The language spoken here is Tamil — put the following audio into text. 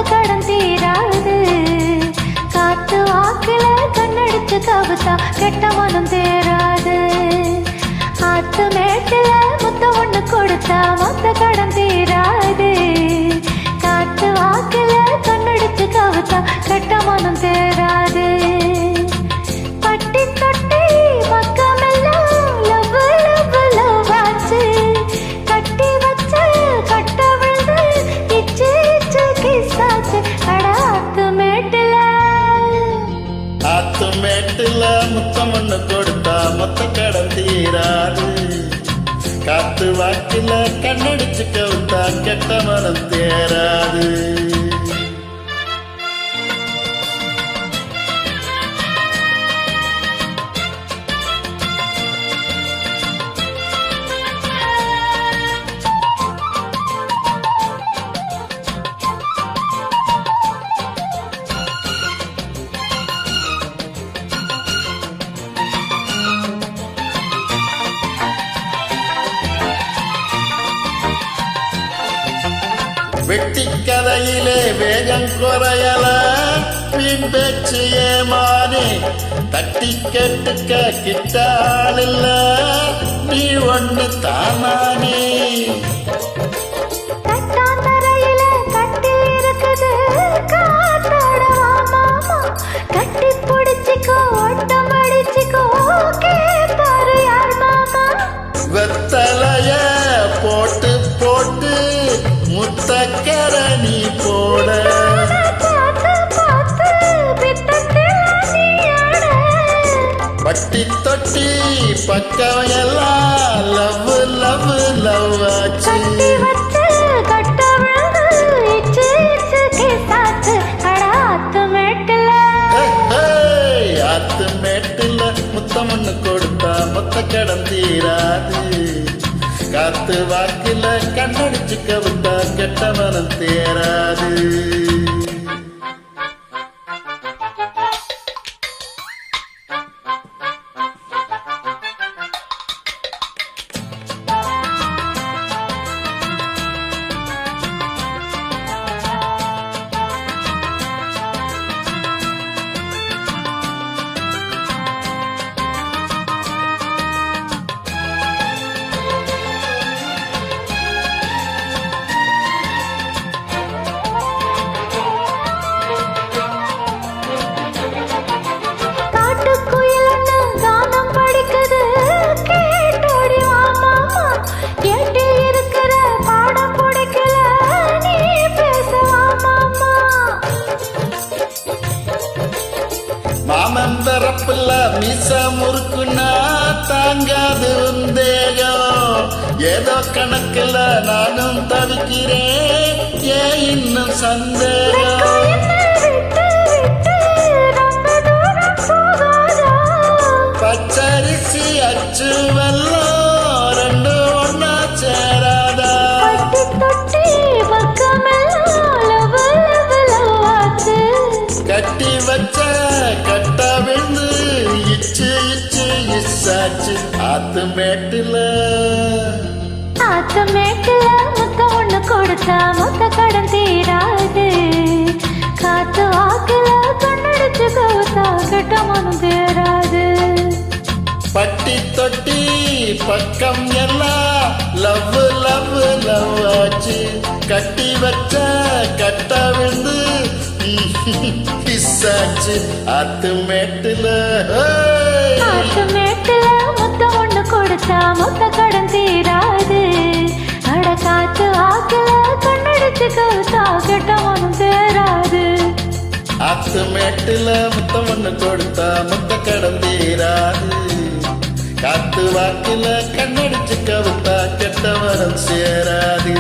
கடன் தீராது. காத்து வாக்குல கண்ணடிச்சு கவுத்தா கெட்ட மனம் தேராது. ஆத்து மேட்டுல முத்த ஒண்ணு கொடுத்தா மொத்த கடன் தீராது. காத்து வாக்குல கண்ணடிச்சு கவுத்தா கெட்ட மனம் தேராது. பட்டி தொட்டி பக்கமெல்லாம் லவ் லவ் லவ் ஆச்சு. கட்டி வச்ச கட்ட விழுந்து இச்சு இச்சு கிசாச்சு. அட ஆத்து மேட்டுல முத்தம் ஒண்ணு கொடுத்தா மொத்த கடன் தீராது. காத்து வாக்கில கண்ணடிச்சு கவுத்தா கெட்ட மனம் தேராது. வெட்டி கதையிலே வேகம் குறையல வீண் பேச்சு ஏமானே. தட்டி கேட்டுக்க கிட்டாளில்ல நீ ஒண்ணு தானானே. கட்டாந்தரையில கட்டி இருக்குது காத்தாடவா மாமா. கட்டி பிடிச்சிக்கோ ஒட்டம் அடிச்சிக்கோ கேட்டாரு யார் மாமா. வெத்தலைய போட்டு போட்டு முத்தக்கரணி போட பட்டி தொட்டி பக்கம் எல்லாம் லவ் லவ் லவ் ஆச்சு. ஆத்து மேட்டுல முத்தம் ஒண்ணு கொடுத்தா மொத்த கடன் தீராது. காத்து வாக்கில கண்ணடிச்சு கவுத்தா கெட்ட மனம் தேராது. மாமன் தரப்புல மீச முறுக்குன்னா தாங்காது உந்தேகம். ஏதோ கணக்குல நானும் தவிக்கிறேன் ஏன் இன்னும் சந்தேகம். பச்சரிசி அச்சு வெல்லம் ரெண்டு ஒன்னா சேராதா. கட்டி வச்ச கட்ட விழுந்து இச்சு இச்சு இசாச்சு. ஆத்து மேட்டுல முத்த ஒண்ணு கொடுத்தா மொத்த கடன் தீராது. காத்து வாக்குல கண்ணடிச்சு கவுத்தா கெட்ட மனம் தேராது. பட்டி தொட்டி பக்கம் எல்லாம் லவ் லவ் லவ் ஆச்சு. கட்டி வச்ச கட்ட விழுந்து பிசாச்சு. ஆத்து மேட்டுல முத்த ஒண்ணு கொடுத்தா மொத்த கடன் தீராது. அட காத்து வாக்குல கண்ணடிச்சு கவுத்தா கெட்ட மனம் தேராது. ஆத்து மேட்டுல முத்தம் ஒண்ணு கொடுத்தா மொத்த கடன் தீராது. காத்து வாக்குல கண்ணடிச்சு கவுத்தா கெட்ட மனம் சேராது.